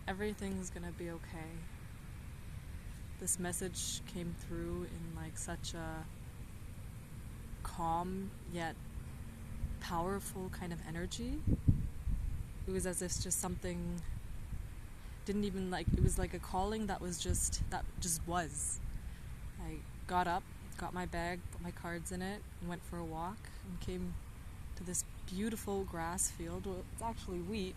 everything's gonna be okay. This message came through in like such a calm yet powerful kind of energy. It was as if just something didn't even like, it was like a calling that just was. I got up, got my bag, put my cards in it, and went for a walk, and came to this beautiful grass field. Well, it's actually wheat.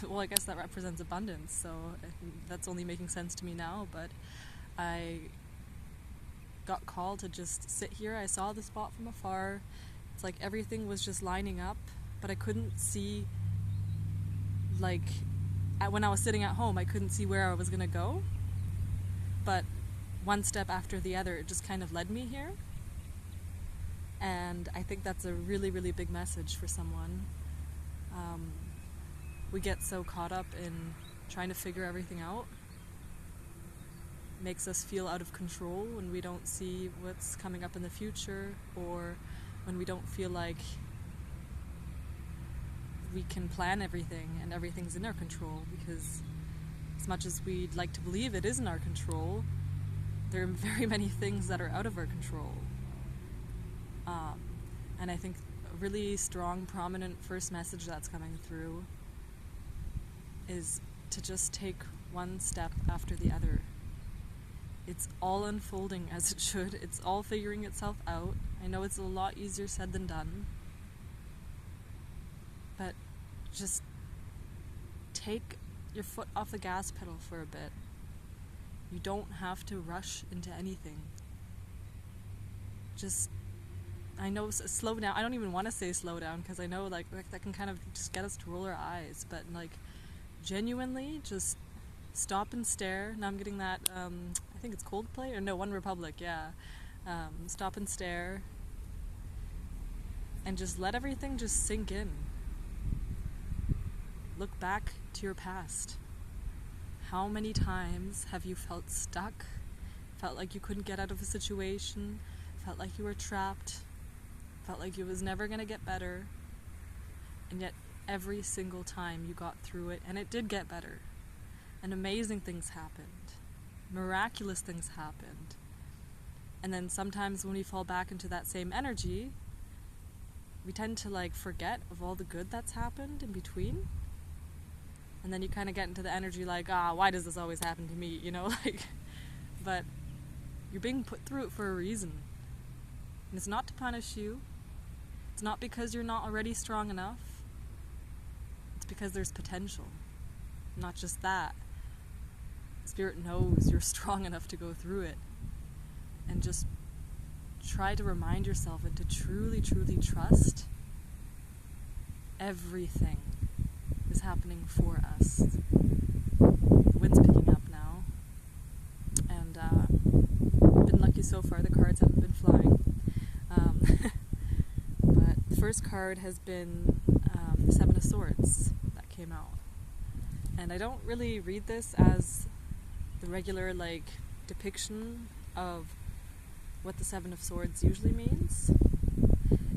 Well, I guess that represents abundance, so that's only making sense to me now, but I got called to just sit here. I saw the spot from afar. It's like everything was just lining up, but I couldn't see, like, when I was sitting at home, I couldn't see where I was going to go, but one step after the other, it just kind of led me here. And I think that's a really, really big message for someone. We get so caught up in trying to figure everything out. It makes us feel out of control when we don't see what's coming up in the future, or when we don't feel like we can plan everything and everything's in our control, because as much as we'd like to believe it is in our control, there are very many things that are out of our control. And I think a really strong, prominent first message that's coming through is to just take one step after the other. It's all unfolding as it should. It's all figuring itself out. I know it's a lot easier said than done, but just take your foot off the gas pedal for a bit. You don't have to rush into anything. Just, I know, slow down. I don't even want to say slow down, because I know like that can kind of just get us to roll our eyes, but like genuinely just stop and stare. Now I'm getting that, I think it's Coldplay, or no, One Republic, yeah. Stop and stare, and just let everything just sink in. Look back to your past. How many times have you felt stuck, felt like you couldn't get out of a situation, felt like you were trapped, felt like it was never going to get better, and yet every single time you got through it, and it did get better, and amazing things happened, miraculous things happened. And then sometimes when we fall back into that same energy, we tend to like forget of all the good that's happened in between. And then you kind of get into the energy like, why does this always happen to me, you know, like, but you're being put through it for a reason. And it's not to punish you. It's not because you're not already strong enough. It's because there's potential. Not just that. Spirit knows you're strong enough to go through it. And just try to remind yourself and to truly, truly trust everything is happening for us. The wind's picking up now, and I've been lucky so far. The cards haven't been flying, but the first card has been the Seven of Swords that came out, and I don't really read this as the regular like depiction of what the Seven of Swords usually means.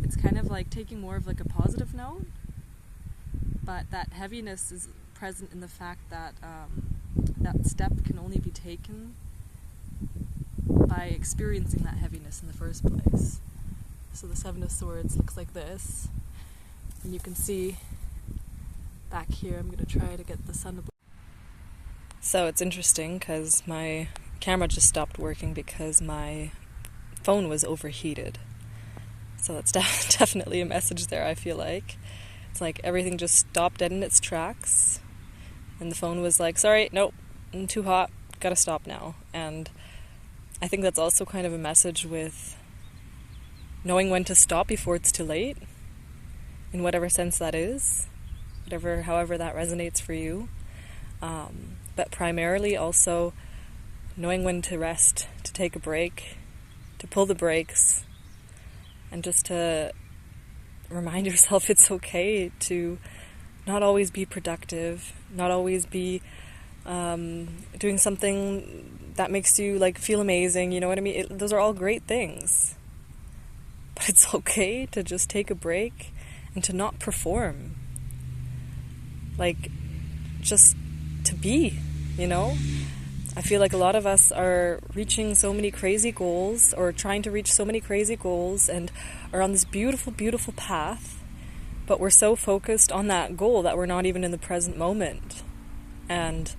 It's kind of like taking more of like a positive note. But that heaviness is present in the fact that that step can only be taken by experiencing that heaviness in the first place. So the Seven of Swords looks like this. And you can see back here, I'm going to try to get the sun to... So it's interesting because my camera just stopped working because my phone was overheated. So that's definitely a message there, I feel like. It's like everything just stopped dead in its tracks, and the phone was like, sorry, nope, I'm too hot, gotta stop now. And I think that's also kind of a message with knowing when to stop before it's too late, in whatever sense that is, however that resonates for you. But primarily also knowing when to rest, to take a break, to pull the brakes, and just to remind yourself it's okay to not always be productive, not always be doing something that makes you like feel amazing, you know what I mean? Those are all great things. But it's okay to just take a break and to not perform. like, just to be, you know? I feel like a lot of us are reaching so many crazy goals, or trying to reach so many crazy goals, and are on this beautiful, beautiful path, but we're so focused on that goal that we're not even in the present moment. And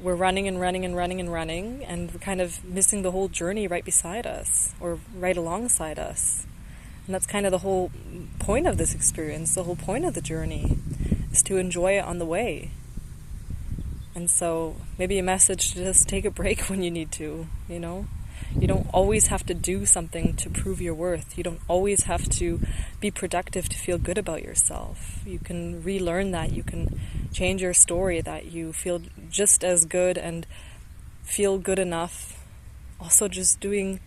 we're running and running and running and running, and we're kind of missing the whole journey right beside us, or right alongside us. And that's kind of the whole point of this experience, the whole point of the journey, is to enjoy it on the way. And so maybe a message to just take a break when you need to, you know? You don't always have to do something to prove your worth. You don't always have to be productive to feel good about yourself. You can relearn that. You can change your story, that you feel just as good and feel good enough also just doing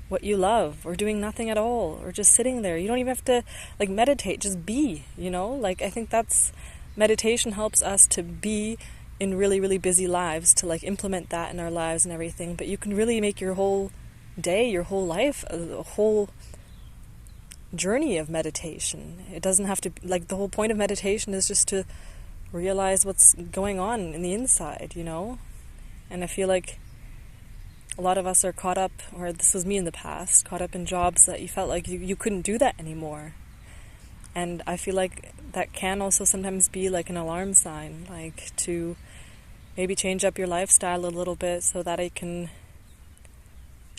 what you love, or doing nothing at all, or just sitting there. You don't even have to like meditate, just be, you know? Like, I think that's, meditation helps us to be in really, really busy lives, to like implement that in our lives and everything. But you can really make your whole day, your whole life, a whole journey of meditation. It doesn't have to, like, the whole point of meditation is just to realize what's going on in the inside, you know? And I feel like a lot of us are caught up, or this was me in the past, caught up in jobs that you felt like you couldn't do that anymore. And I feel like that can also sometimes be like an alarm sign, like to maybe change up your lifestyle a little bit so that it can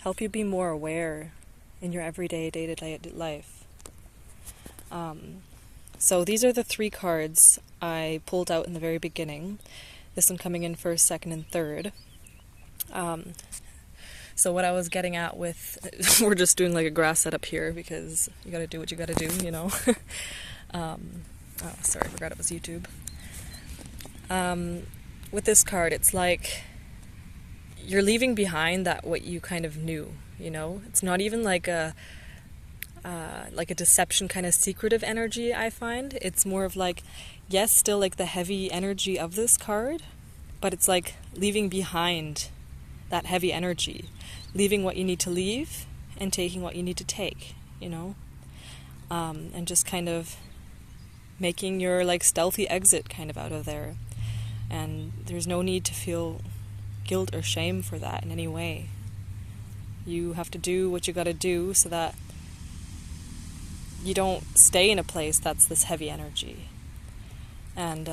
help you be more aware in your everyday, day-to-day life. So these are the 3 cards I pulled out in the very beginning. This one coming in first, second, and third. So what I was getting at with, we're just doing like a grass setup here because you gotta do what you gotta do, you know? Oh, sorry, I forgot it was YouTube. With this card, it's like you're leaving behind that what you kind of knew, you know? It's not even like a deception kind of secretive energy, I find. It's more of like, yes, still like the heavy energy of this card, but it's like leaving behind that heavy energy, leaving what you need to leave and taking what you need to take, you know? And just kind of making your like stealthy exit kind of out of there. And there's no need to feel guilt or shame for that in any way. You have to do what you gotta do so that you don't stay in a place that's this heavy energy. And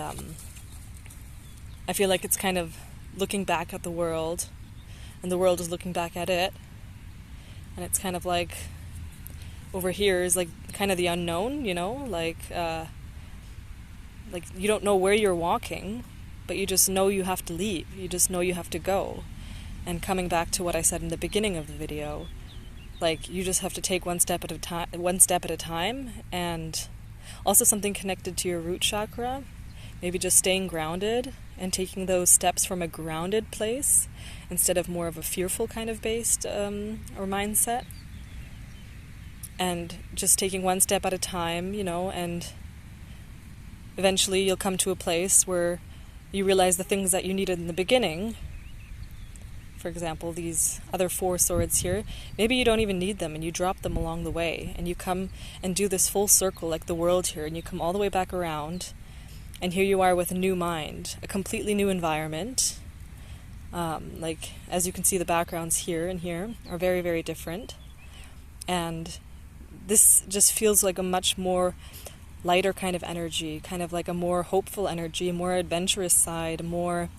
I feel like it's kind of looking back at the world, and the world is looking back at it, and it's kind of like over here is like kind of the unknown, you know, like you don't know where you're walking, but you just know you have to leave. You just know you have to go. And coming back to what I said in the beginning of the video, like you just have to take one step at a time, and also something connected to your root chakra, maybe just staying grounded and taking those steps from a grounded place instead of more of a fearful kind of based or mindset, and just taking one step at a time, you know, and eventually you'll come to a place where you realize the things that you needed in the beginning. For example, these other 4 swords here, maybe you don't even need them and you drop them along the way, and you come and do this full circle like the world here, and you come all the way back around, and here you are with a new mind, a completely new environment. Like, as you can see, the backgrounds here and here are very, very different. And this just feels like a much more lighter kind of energy, kind of like a more hopeful energy, more adventurous side, more...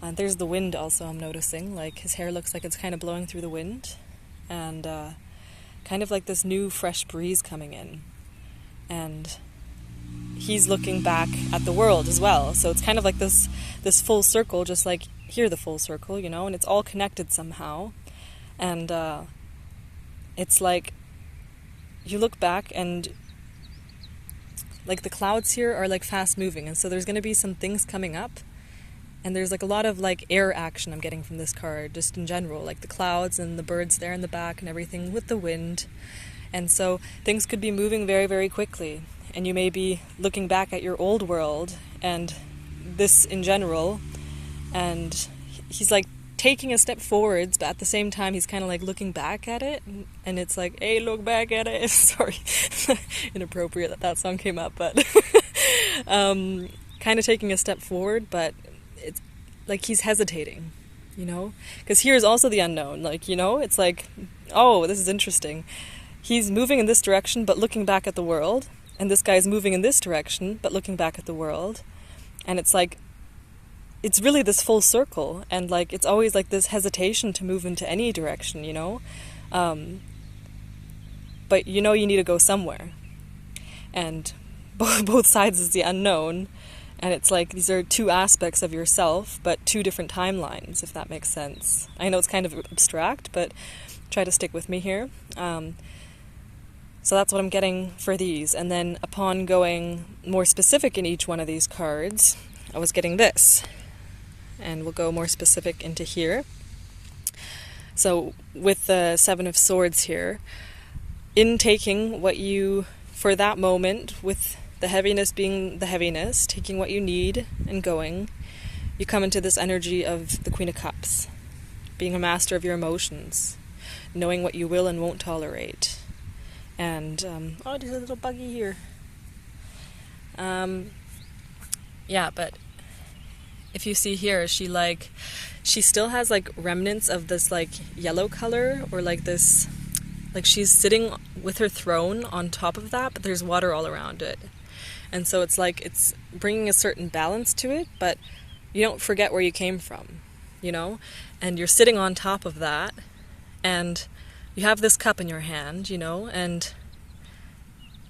there's the wind also, I'm noticing. Like, his hair looks like it's kind of blowing through the wind. And kind of like this new fresh breeze coming in. And he's looking back at the world as well. So it's kind of like this full circle, just like here the full circle, you know, and it's all connected somehow. And it's like you look back and like the clouds here are like fast moving, and so there's going to be some things coming up, and there's like a lot of like air action I'm getting from this card just in general, like the clouds and the birds there in the back and everything with the wind. And so things could be moving very, very quickly, and you may be looking back at your old world and this in general, and he's like taking a step forwards, but at the same time he's kind of like looking back at it, and it's like, hey, look back at it. Sorry, inappropriate that song came up, but kind kind of taking a step forward, but it's like he's hesitating, you know? Because here's also the unknown, like, you know, it's like, oh, this is interesting. He's moving in this direction, but looking back at the world, and this guy's moving in this direction, but looking back at the world. And it's like, it's really this full circle, and like, it's always like this hesitation to move into any direction, you know? But you know you need to go somewhere. And both sides is the unknown. And it's like, these are two aspects of yourself, but two different timelines, if that makes sense. I know it's kind of abstract, but try to stick with me here. So that's what I'm getting for these. And then upon going more specific in each one of these cards, I was getting this. And we'll go more specific into here. So with the Seven of Swords here, in taking what you, for that moment, with the heaviness being the heaviness, taking what you need and going, you come into this energy of the Queen of Cups, being a master of your emotions, knowing what you will and won't tolerate. And, oh, there's a little buggy here. Yeah, but if you see here, she still has like remnants of this like yellow color, or like this, like she's sitting with her throne on top of that, but there's water all around it. And so it's like, it's bringing a certain balance to it, but you don't forget where you came from, you know? And you're sitting on top of that, and you have this cup in your hand, you know? And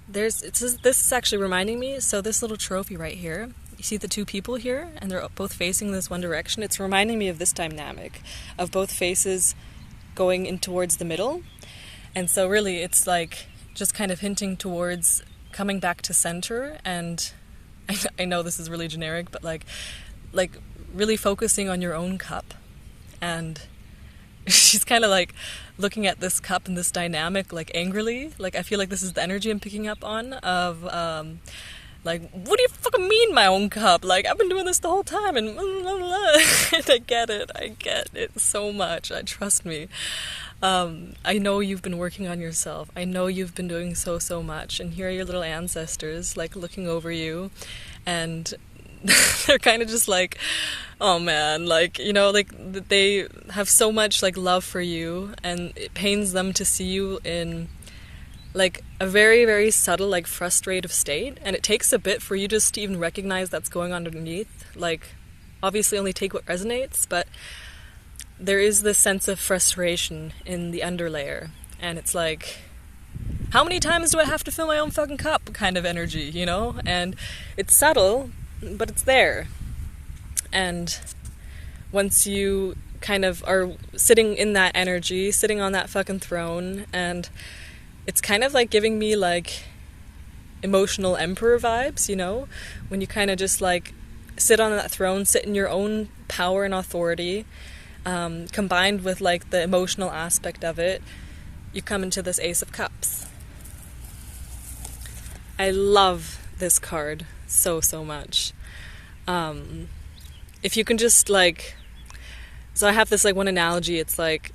this is actually reminding me, so this little trophy right here, you see the two people here, and they're both facing this one direction. It's reminding me of this dynamic, of both faces going in towards the middle. And so really it's like just kind of hinting towards coming back to center. And I know this is really generic, but like really focusing on your own cup. And she's kind of like looking at this cup and this dynamic like angrily. Like I feel like this is the energy I'm picking up on of like, what do you fucking mean my own cup? Like, I've been doing this the whole time, and blah, blah, blah. And I get it so much. Trust me. I know you've been working on yourself. I know you've been doing so much. And here are your little ancestors, like, looking over you. And they're kind of just like, oh man, like, you know, like, they have so much, like, love for you. And it pains them to see you in, like, a very, very subtle, like, frustrative state. And it takes a bit for you just to even recognize that's going on underneath. Like, obviously only take what resonates, but there is this sense of frustration in the underlayer. And it's like, how many times do I have to fill my own fucking cup kind of energy, you know? And it's subtle, but it's there. And once you kind of are sitting in that energy, sitting on that fucking throne, and it's kind of like giving me like emotional emperor vibes, you know? When you kind of just like sit on that throne, sit in your own power and authority, combined with like the emotional aspect of it, you come into this Ace of Cups. I love this card so much. If you can just like, so I have this like one analogy, it's like,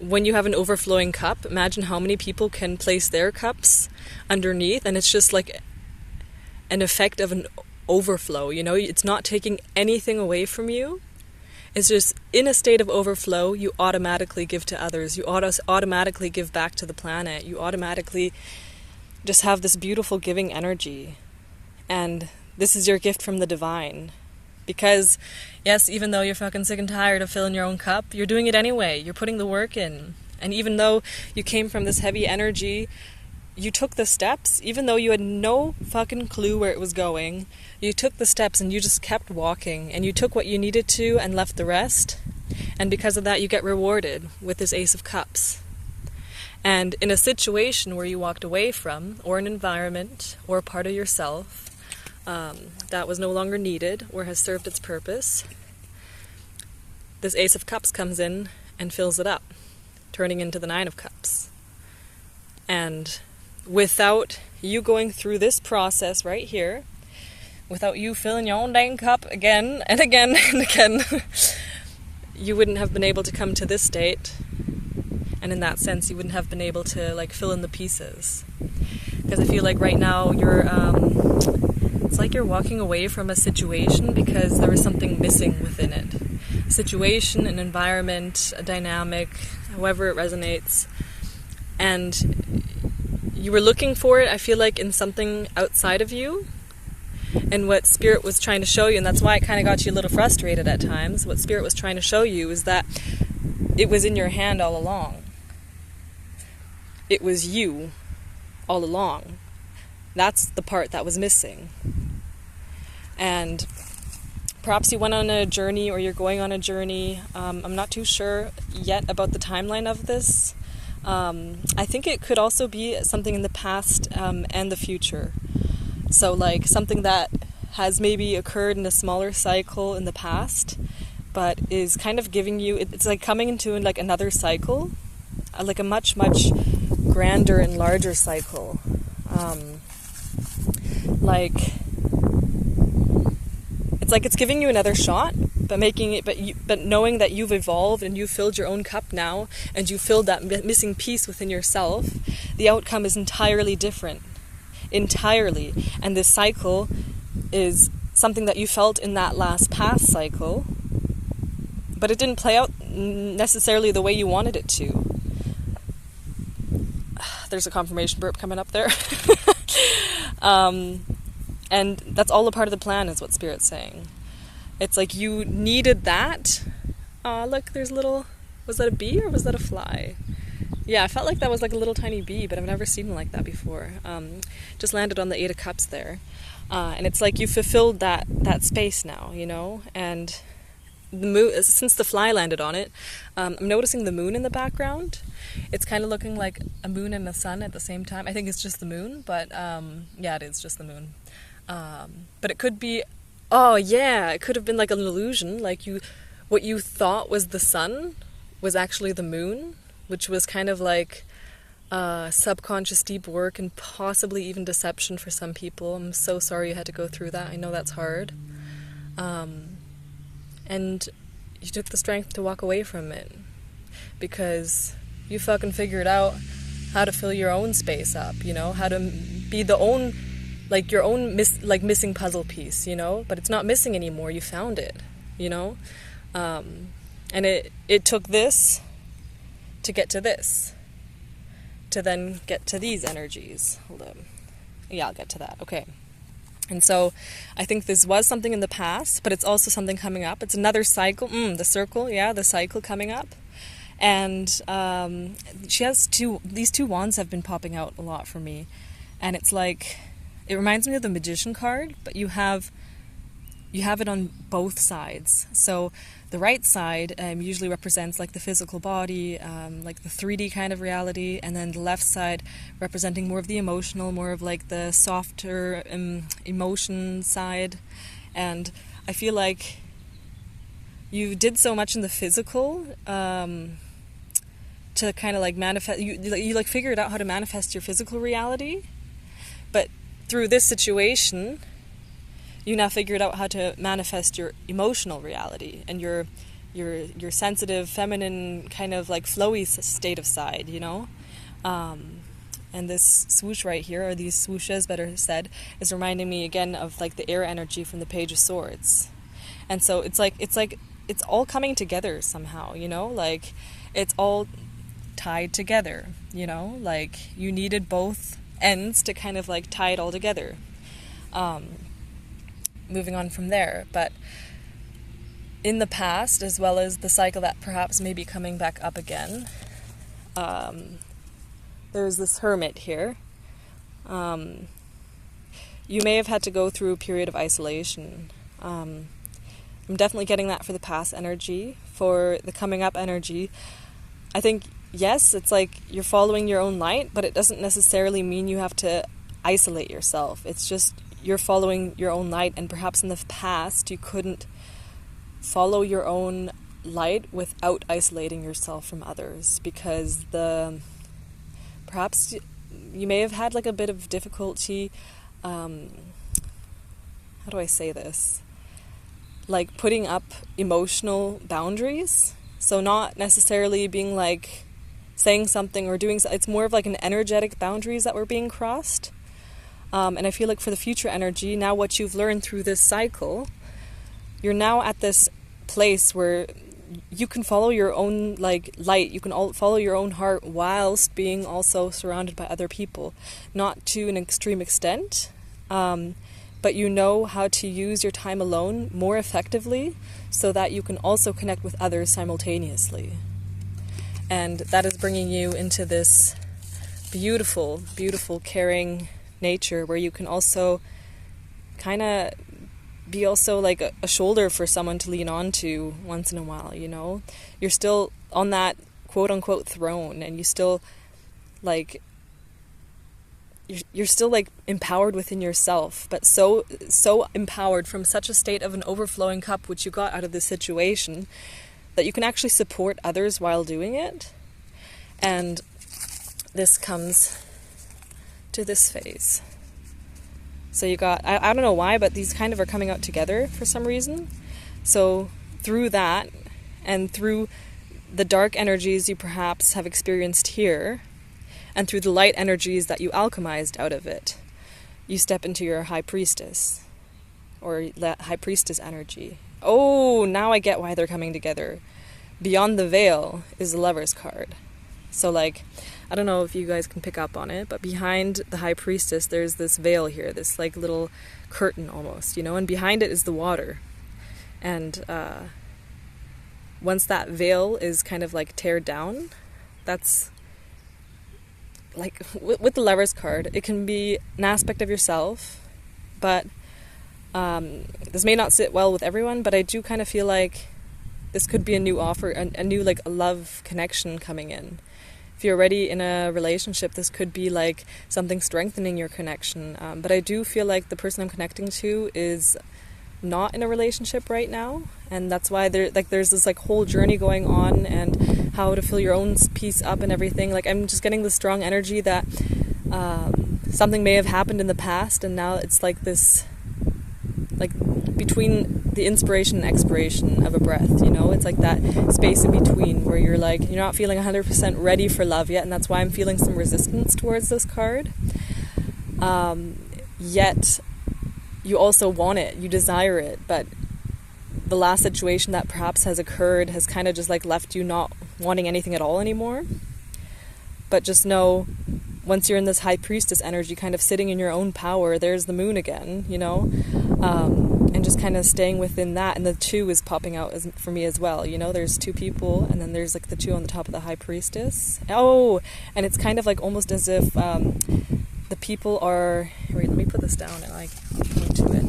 when you have an overflowing cup, imagine how many people can place their cups underneath, and it's just like an effect of an overflow, you know? It's not taking anything away from you. It's just in a state of overflow, you automatically give to others. You automatically give back to the planet. You automatically just have this beautiful giving energy. And this is your gift from the divine. Because, yes, even though you're fucking sick and tired of filling your own cup, you're doing it anyway. You're putting the work in. And even though you came from this heavy energy, you took the steps, even though you had no fucking clue where it was going. You took the steps and you just kept walking. And you took what you needed to and left the rest. And because of that, you get rewarded with this Ace of Cups. And in a situation where you walked away from, or an environment, or a part of yourself, that was no longer needed or has served its purpose, this Ace of Cups comes in and fills it up, turning into the Nine of Cups. And without you going through this process right here, without you filling your own dang cup again and again and again, you wouldn't have been able to come to this state. And in that sense, you wouldn't have been able to like fill in the pieces. Because I feel like right now you're, it's like you're walking away from a situation because there was something missing within it. A situation, an environment, a dynamic, however it resonates. And you were looking for it, I feel like, in something outside of you. And what Spirit was trying to show you, and that's why it kind of got you a little frustrated at times, what Spirit was trying to show you is that it was in your hand all along. It was you all along. That's the part that was missing. And perhaps you went on a journey, or you're going on a journey. I'm not too sure yet about the timeline of this. I think it could also be something in the past and the future. So like something that has maybe occurred in a smaller cycle in the past, but is kind of giving you, it's like coming into like another cycle, like a much, much grander and larger cycle. It's like it's giving you another shot, but making it, but knowing that you've evolved and you've filled your own cup now, and you filled that missing piece within yourself, the outcome is entirely different. Entirely. And this cycle is something that you felt in that last past cycle, but it didn't play out necessarily the way you wanted it to. There's a confirmation burp coming up there. And that's all a part of the plan, is what Spirit's saying. It's like you needed that. Look, there's a little, was that a bee or was that a fly? Yeah, I felt like that was like a little tiny bee, but I've never seen one like that before. Just landed on the 8 of Cups there. And it's like you fulfilled that space now, you know? And the moon, since the fly landed on it, I'm noticing the moon in the background. It's kind of looking like a moon and a sun at the same time. I think it's just the moon, but yeah, it is just the moon. But it could be, oh yeah, it could have been like an illusion. Like what you thought was the sun was actually the moon, which was kind of like subconscious deep work and possibly even deception for some people. I'm so sorry you had to go through that. I know that's hard. And you took the strength to walk away from it because you fucking figured out how to fill your own space up, you know, how to be the own, like your own missing puzzle piece, you know, but it's not missing anymore. You found it, you know, and it took this to get to this, to then get to these energies. Hold on. Yeah, I'll get to that. Okay. And so I think this was something in the past, but it's also something coming up. It's another cycle. The circle, yeah, the cycle coming up. And she has these two wands have been popping out a lot for me. And it's like, it reminds me of the Magician card, but you have it on both sides. So the right side usually represents like the physical body, like the 3D kind of reality, and then the left side representing more of the emotional, more of like the softer emotion side. And I feel like you did so much in the physical to kind of like manifest, you like figured out how to manifest your physical reality, but through this situation you now figured out how to manifest your emotional reality and your sensitive, feminine, kind of like flowy state of side, you know? And this swoosh right here, or these swooshes, better said, is reminding me again of like the air energy from the Page of Swords. And so it's all coming together somehow, you know? Like, it's all tied together, you know? Like, you needed both ends to kind of like tie it all together. Moving on from there, but in the past, as well as the cycle that perhaps may be coming back up again, there's this Hermit here. You may have had to go through a period of isolation. I'm definitely getting that for the past energy. For the coming up energy, I think, yes, it's like you're following your own light, but it doesn't necessarily mean you have to isolate yourself. It's just you're following your own light, and perhaps in the past you couldn't follow your own light without isolating yourself from others, because perhaps you may have had like a bit of difficulty, how do I say this, like putting up emotional boundaries. So not necessarily being like saying something or doing, it's more of like an energetic boundaries that were being crossed. And I feel like for the future energy, now what you've learned through this cycle, you're now at this place where you can follow your own like light, you can follow your own heart whilst being also surrounded by other people, not to an extreme extent, but you know how to use your time alone more effectively so that you can also connect with others simultaneously. And that is bringing you into this beautiful, beautiful, caring nature where you can also kind of be also like a shoulder for someone to lean on to once in a while, you know? You're still on that quote-unquote throne, and you still like you're still like empowered within yourself, but so empowered from such a state of an overflowing cup which you got out of this situation that you can actually support others while doing it. And this comes to this phase. So you got, I don't know why, but these kind of are coming out together for some reason. So through that, and through the dark energies you perhaps have experienced here, and through the light energies that you alchemized out of it, you step into your high priestess, or that high priestess energy. Oh, now I get why they're coming together. Beyond the veil is the Lover's card. So like, I don't know if you guys can pick up on it, but behind the high priestess, there's this veil here, this like little curtain almost, you know, and behind it is the water. And once that veil is kind of like teared down, that's like with the Lover's card, it can be an aspect of yourself, but this may not sit well with everyone, but I do kind of feel like this could be a new offer, a new like a love connection coming in. If you're already in a relationship, this could be like something strengthening your connection. But I do feel like the person I'm connecting to is not in a relationship right now, and that's why there's this like whole journey going on, and how to fill your own piece up and everything. Like I'm just getting the strong energy that something may have happened in the past, and now it's like this, like between the inspiration and expiration of a breath, you know, it's like that space in between where you're like, you're not feeling 100% ready for love yet, and that's why I'm feeling some resistance towards this card. Yet you also want it, you desire it, but the last situation that perhaps has occurred has kind of just like left you not wanting anything at all anymore. But just know, once you're in this high priestess energy, kind of sitting in your own power, there's the moon again, you know, and just kind of staying within that. And the two is popping out for me as well, you know, there's two people, and then there's like the two on the top of the high priestess. Oh, and it's kind of like almost as if the people are, wait, let me put this down and like I'll point to it.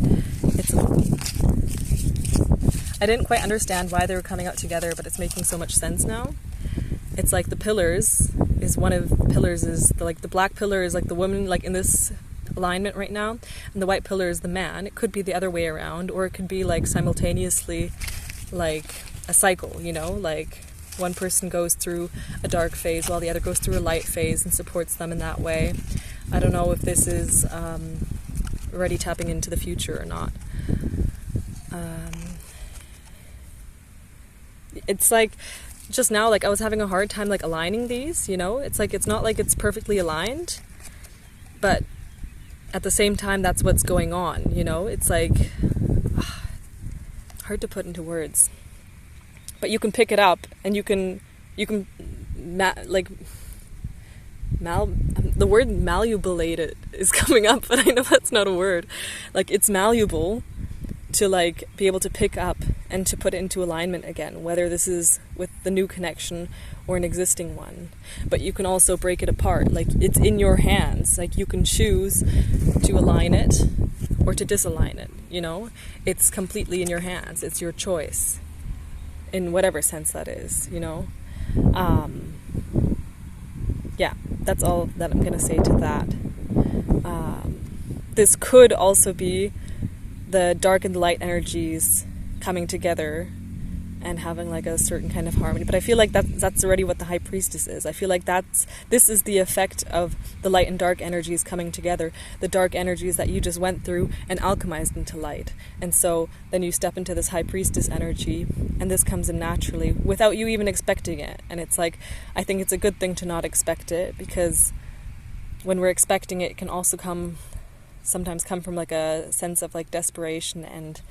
I didn't quite understand why they were coming out together, but it's making so much sense now. It's like the pillars is one of the pillars is the black pillar is like the woman, like in this alignment right now, and the white pillar is the man. It could be the other way around, or it could be like simultaneously like a cycle, you know, like one person goes through a dark phase while the other goes through a light phase and supports them in that way. I don't know if this is already tapping into the future or not. It's like just now, like I was having a hard time like aligning these, you know, it's like it's not like it's perfectly aligned, but at the same time that's what's going on, you know. It's like hard to put into words, but you can pick it up, and the word malleable is coming up, but I know that's not a word. Like it's malleable to like be able to pick up and to put it into alignment again, whether this is with the new connection or an existing one. But you can also break it apart, like it's in your hands, like you can choose to align it or to disalign it, you know. It's completely in your hands, it's your choice in whatever sense that is, you know. Yeah, that's all that I'm gonna say to that. This could also be the dark and the light energies coming together and having like a certain kind of harmony. But I feel like that's already what the high priestess is. I feel like this is the effect of the light and dark energies coming together, the dark energies that you just went through and alchemized into light. And so then you step into this high priestess energy, and this comes in naturally without you even expecting it. And it's like, I think it's a good thing to not expect it, because when we're expecting it, it can also come sometimes come from like a sense of like desperation and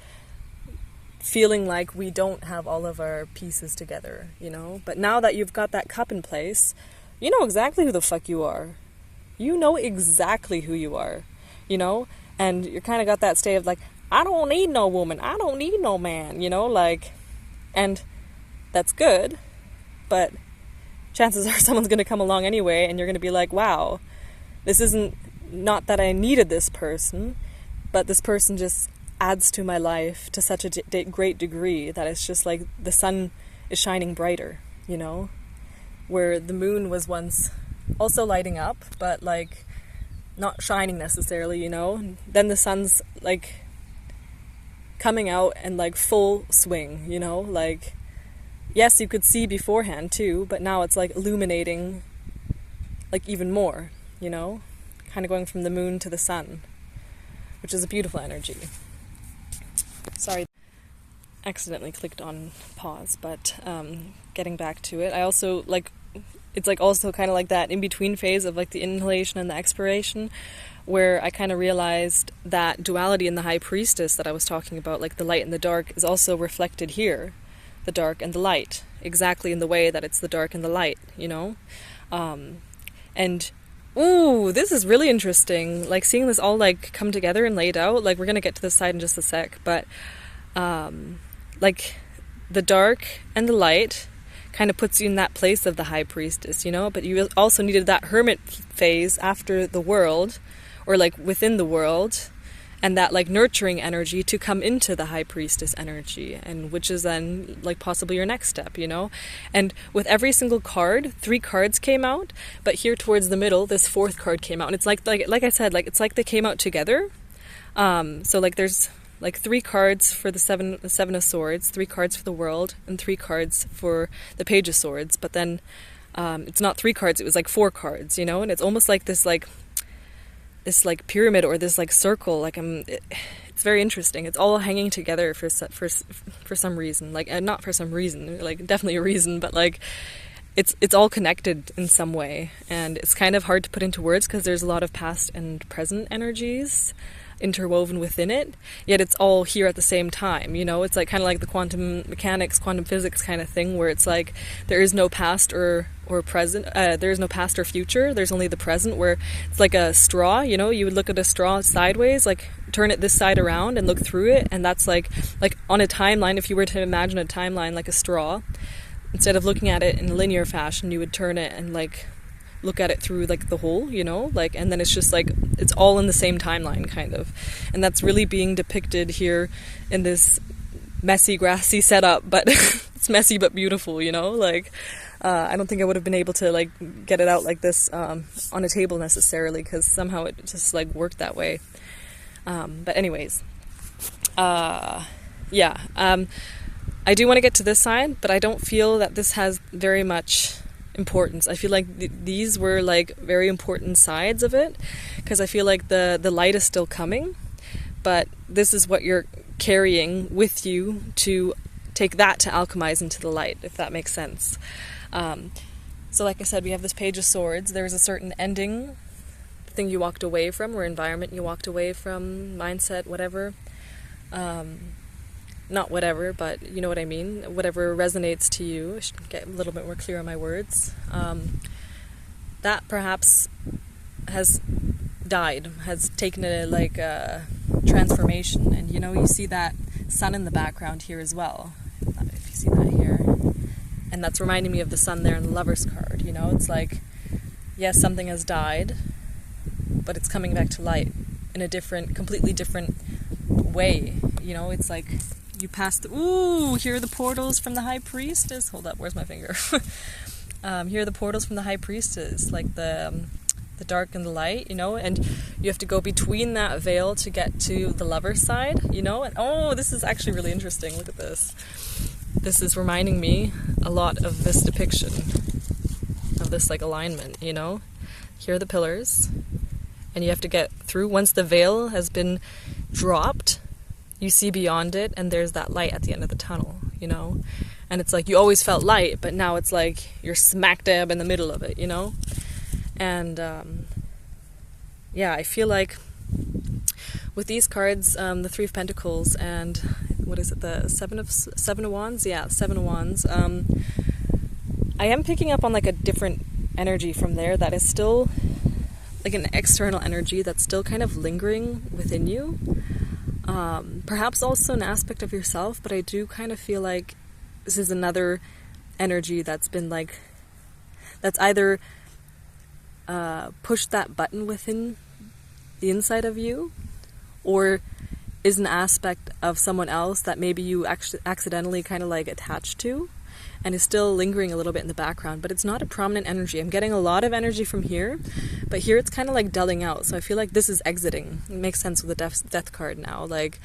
feeling like we don't have all of our pieces together, you know? But now that you've got that cup in place, you know exactly who the fuck you are. You know exactly who you are, you know? And you're kind of got that state of like, I don't need no woman, I don't need no man, you know? Like, and that's good, but chances are someone's going to come along anyway, and you're going to be like, wow, this isn't, not that I needed this person, but this person just adds to my life to such a great degree that it's just like the sun is shining brighter, you know? Where the moon was once also lighting up, but like not shining necessarily, you know? Then the sun's like coming out and like full swing, you know? Like, yes, you could see beforehand too, but now it's like illuminating like even more, you know? Kind of going from the moon to the sun, which is a beautiful energy. Sorry, accidentally clicked on pause, but getting back to it, I also like, it's like also kind of like that in-between phase of like the inhalation and the expiration, where I kind of realized that duality in the High Priestess that I was talking about, like the light and the dark, is also reflected here, the dark and the light, exactly in the way that it's the dark and the light, you know? And ooh, this is really interesting, like seeing this all like come together and laid out. Like, we're gonna get to this side in just a sec, but like the dark and the light kind of puts you in that place of the High Priestess, you know? But you also needed that hermit phase after the world, or like within the world, and that like nurturing energy to come into the High Priestess energy, and which is then like possibly your next step, you know? And with every single card, 3 cards came out, but here towards the middle, this 4th card came out, and it's like I said, like it's like they came out together. So like there's like 3 cards for the seven of Swords, 3 cards for the world, and 3 cards for the Page of Swords. But then it's not 3 cards; it was like 4 cards, you know. And it's almost like this like pyramid or this like circle. Like it's very interesting. It's all hanging together for some reason. Like not for some reason, like definitely a reason, but like it's all connected in some way. And it's kind of hard to put into words because there's a lot of past and present energies interwoven within it, yet it's all here at the same time, you know? It's like kind of like the quantum mechanics, quantum physics kind of thing, where it's like there is no past or present, there is no past or future, there's only the present, where it's like a straw, you know? You would look at a straw sideways, like turn it this side around and look through it, and that's like on a timeline, if you were to imagine a timeline like a straw, instead of looking at it in a linear fashion, you would turn it and like look at it through like the whole, you know, like, and then it's just like it's all in the same timeline kind of, and that's really being depicted here in this messy grassy setup, but it's messy but beautiful, you know? Like I don't think I would have been able to like get it out like this on a table necessarily, because somehow it just like worked that way. But anyways, I do want to get to this side, but I don't feel that this has very much importance. I feel like these were like very important sides of it, because I feel like the light is still coming, but this is what you're carrying with you to take that to alchemize into the light, if that makes sense. So like I said, we have this Page of Swords. There was a certain ending thing you walked away from, or environment you walked away from, mindset, whatever. Not whatever, but you know what I mean. Whatever resonates to you. I should get a little bit more clear on my words. That perhaps has died, has taken a transformation. And you know, you see that sun in the background here as well, if you see that here. And that's reminding me of the sun there in the Lover's card, you know? It's like, yes, something has died, but it's coming back to light in a completely different way, you know? It's like you pass here are the portals from the High Priestess. Hold up, where's my finger? Here are the portals from the High Priestess, like the dark and the light, you know? And you have to go between that veil to get to the Lover's side, you know? And this is actually really interesting. Look at this. This is reminding me a lot of this depiction of this like alignment, you know? Here are the pillars, and you have to get through. Once the veil has been dropped, you see beyond it, and there's that light at the end of the tunnel, you know? And it's like you always felt light, but now it's like you're smack dab in the middle of it, you know? And I feel like with these cards, the Three of Pentacles and what is it, the Seven of Wands? Yeah, Seven of Wands. I am picking up on like a different energy from there that is still like an external energy that's still kind of lingering within you. Perhaps also an aspect of yourself, but I do kind of feel like this is another energy that's been like, that's either pushed that button within the inside of you, or is an aspect of someone else that maybe you actually accidentally kind of like attached to and is still lingering a little bit in the background, but it's not a prominent energy. I'm getting a lot of energy from here, but here it's kind of like dulling out. So I feel like this is exiting. It makes sense with the death card now. Like,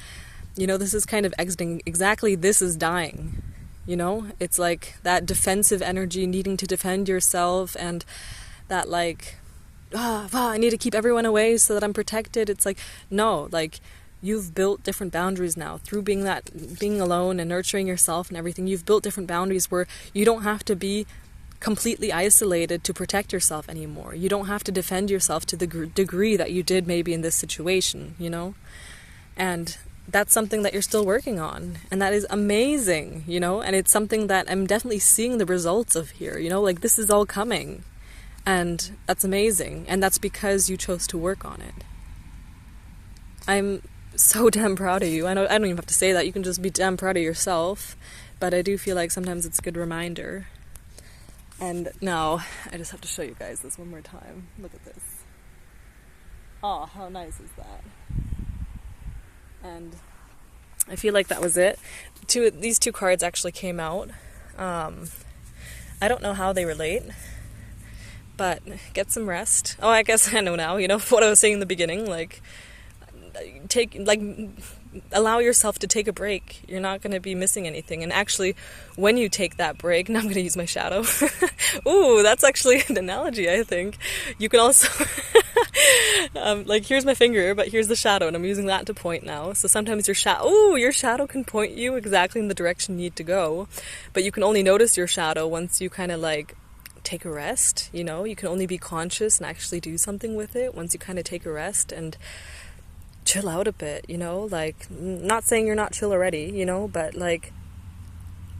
you know, this is kind of exiting. Exactly, this is dying. You know, it's like that defensive energy, needing to defend yourself, and that like, I need to keep everyone away so that I'm protected. It's like, no, like, you've built different boundaries now through being alone and nurturing yourself and everything. You've built different boundaries where you don't have to be completely isolated to protect yourself anymore. You don't have to defend yourself to the degree that you did maybe in this situation, you know? And that's something that you're still working on, and that is amazing, you know? And it's something that I'm definitely seeing the results of here, you know? Like, this is all coming, and that's amazing, and that's because you chose to work on it. I'm so damn proud of you. I don't even have to say that. You can just be damn proud of yourself. But I do feel like sometimes it's a good reminder. And now I just have to show you guys this one more time. Look at this. Oh, how nice is that? And I feel like that was it. These two cards actually came out. I don't know how they relate, but get some rest. Oh, I guess I know now. You know what I was saying in the beginning, like, allow yourself to take a break. You're not going to be missing anything. And actually, when you take that break, now I'm going to use my shadow. Ooh, that's actually an analogy, I think. You can also, like, here's my finger, but here's the shadow, and I'm using that to point now. So sometimes your shadow can point you exactly in the direction you need to go, but you can only notice your shadow once you kind of like take a rest, you know? You can only be conscious and actually do something with it once you kind of take a rest and chill out a bit, you know? Like, not saying you're not chill already, you know, but like,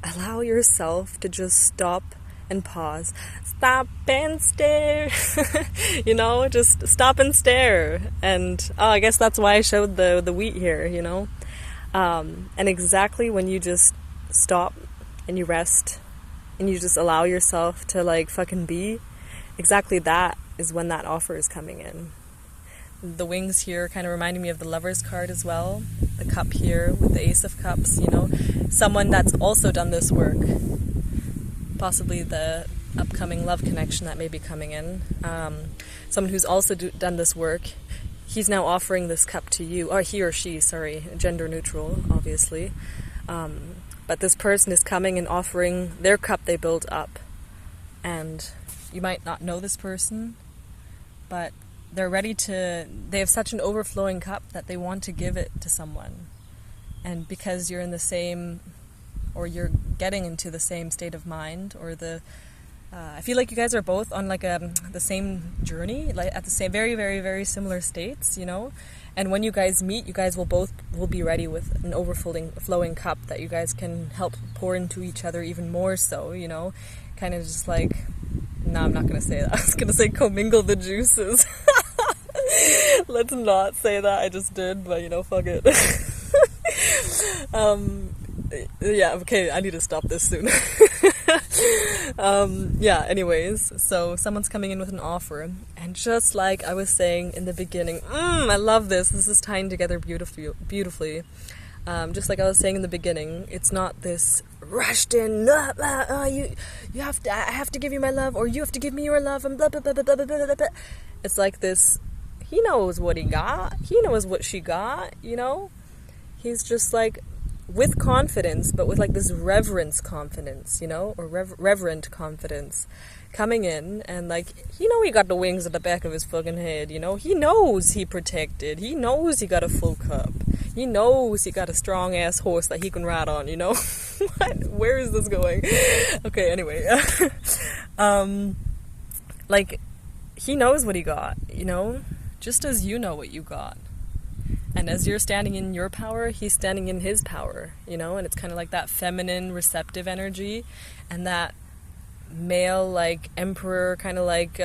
allow yourself to just stop and pause. Stop and stare. You know, just stop and stare. And I guess that's why I showed the wheat here, you know? And exactly when you just stop and you rest and you just allow yourself to like fucking be, exactly that is when that offer is coming in. The wings here kind of reminding me of the Lover's card as well. The cup here with the Ace of Cups, you know. Someone that's also done this work. Possibly the upcoming love connection that may be coming in. Someone who's also done this work. He's now offering this cup to you. Or he or she, sorry. Gender neutral, obviously. But this person is coming and offering their cup they built up. And you might not know this person, but they're ready to, they have such an overflowing cup that they want to give it to someone. And because you're in the same, or you're getting into the same state of mind, or I feel like you guys are both on like the same journey, like at the same, very, very, very similar states, you know? And when you guys meet, you guys will be ready with an overflowing cup that you guys can help pour into each other even more so, you know? Kind of just like, no, I'm not going to say that. I was going to say commingle the juices. Let's not say that. I just did, but you know, fuck it. Yeah, okay, I need to stop this soon. Yeah, anyways, so someone's coming in with an offer, and just like I was saying in the beginning, I love this. This is tying together beautifully. Just like I was saying in the beginning, it's not this rushed in, I have to give you my love, or you have to give me your love, and blah, blah, blah, blah, blah, blah, blah, blah. It's like this, he knows what he got, he knows what she got, you know? He's just like, with confidence, but with like this reverence confidence, you know? Or reverent confidence. Coming in, and like, he got the wings at the back of his fucking head, you know? He knows he protected, he knows he got a full cup. He knows he got a strong-ass horse that he can ride on, you know? What? Where is this going? Okay, anyway. Like, he knows what he got, you know? Just as you know what you got. And as you're standing in your power, he's standing in his power, you know, and it's kind of like that feminine receptive energy and that male, like, emperor kind of like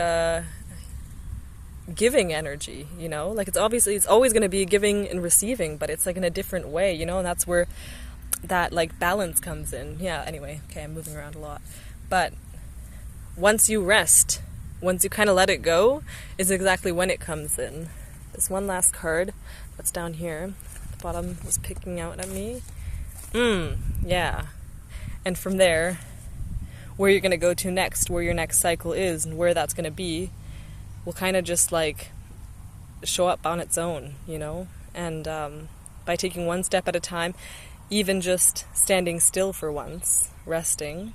giving energy, you know, like it's always going to be giving and receiving, but it's like in a different way, you know, and that's where that like balance comes in. Yeah, anyway, okay, I'm moving around a lot, but once you rest, once you kind of let it go, is exactly when it comes in. This one last card that's down here, the bottom was picking out at me. Yeah. And from there, where you're going to go to next, where your next cycle is, and where that's going to be, will kind of just like show up on its own, you know? And by taking one step at a time, even just standing still for once, resting,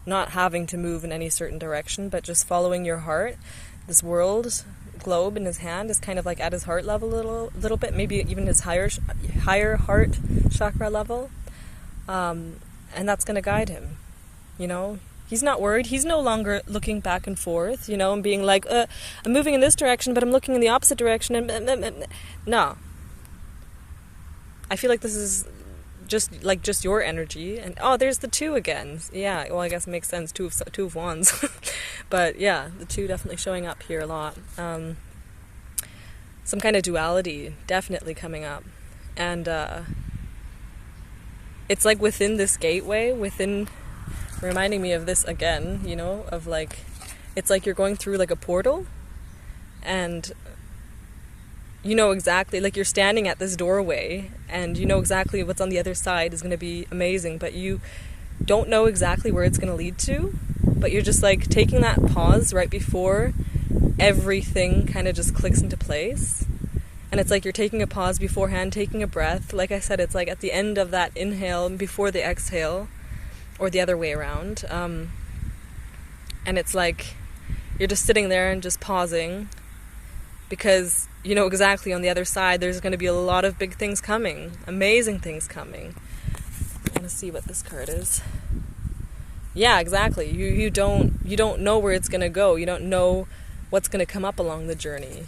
not having to move in any certain direction, but just following your heart. This world globe in his hand is kind of like at his heart level a little bit, maybe even his higher heart chakra level. And that's going to guide him, you know? He's not worried. He's no longer looking back and forth, you know, and being like, I'm moving in this direction, but I'm looking in the opposite direction. And no. I feel like this is just your energy. And there's the 2 again. Yeah, well, I guess it makes sense. Two of wands. But yeah, the 2 definitely showing up here a lot. Some kind of duality definitely coming up. And it's like within this gateway, reminding me of this again, you know, of like, it's like you're going through like a portal, and you know exactly, like you're standing at this doorway, and you know exactly what's on the other side is going to be amazing, but you don't know exactly where it's going to lead to, but you're just like taking that pause right before everything kind of just clicks into place. And it's like you're taking a pause beforehand, taking a breath. Like I said, it's like at the end of that inhale before the exhale, or the other way around. And it's like you're just sitting there and just pausing, because you know exactly on the other side there's going to be a lot of big things coming, amazing things coming. I want to see what this card is. Yeah, exactly. You don't know where it's going to go. You don't know what's going to come up along the journey.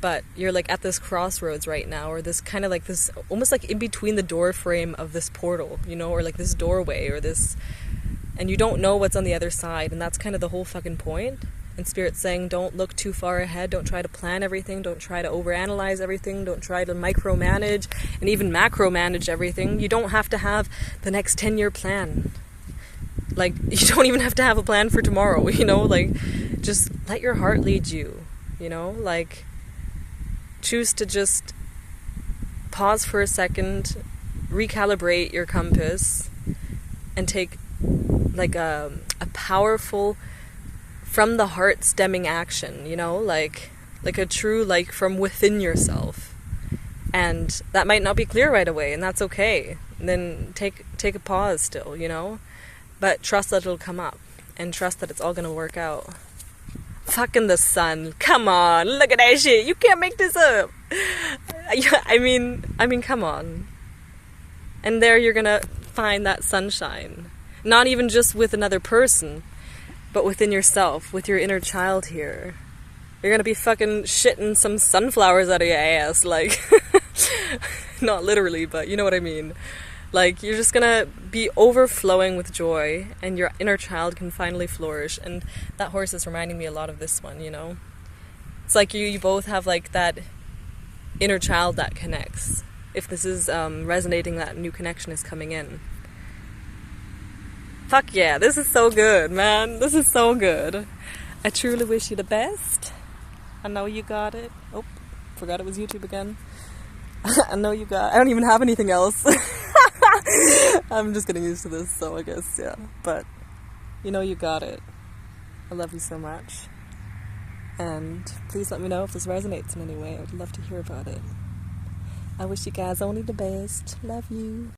But you're like at this crossroads right now, or this kind of like this, almost like in between the door frame of this portal, you know, or like this doorway or this, and you don't know what's on the other side, and that's kind of the whole fucking point. And Spirit's saying, don't look too far ahead, don't try to plan everything, don't try to overanalyze everything, don't try to micromanage and even macromanage everything. You don't have to have the next 10-year plan. Like, you don't even have to have a plan for tomorrow, you know, like, just let your heart lead you, you know, like, choose to just pause for a second, recalibrate your compass, and take like a powerful, from the heart stemming action, you know, like a true, like from within yourself. And that might not be clear right away, and that's okay. And then take a pause still, you know, but trust that it'll come up, and trust that it's all gonna work out. Fucking the sun. Come on, look at that shit. You can't make this up. I mean, come on. And there you're gonna find that sunshine. Not even just with another person, but within yourself, with your inner child here. You're gonna be fucking shitting some sunflowers out of your ass, like, not literally, but you know what I mean. Like, you're just gonna be overflowing with joy, and your inner child can finally flourish. And that horse is reminding me a lot of this one, you know? It's like you both have, like, that inner child that connects. If this is resonating, that new connection is coming in. Fuck yeah, this is so good, man. This is so good. I truly wish you the best. I know you got it. Oh, forgot it was YouTube again. I know you got it. I don't even have anything else. I'm just getting used to this, so I guess, yeah. But, you know you got it. I love you so much. And please let me know if this resonates in any way. I would love to hear about it. I wish you guys only the best. Love you.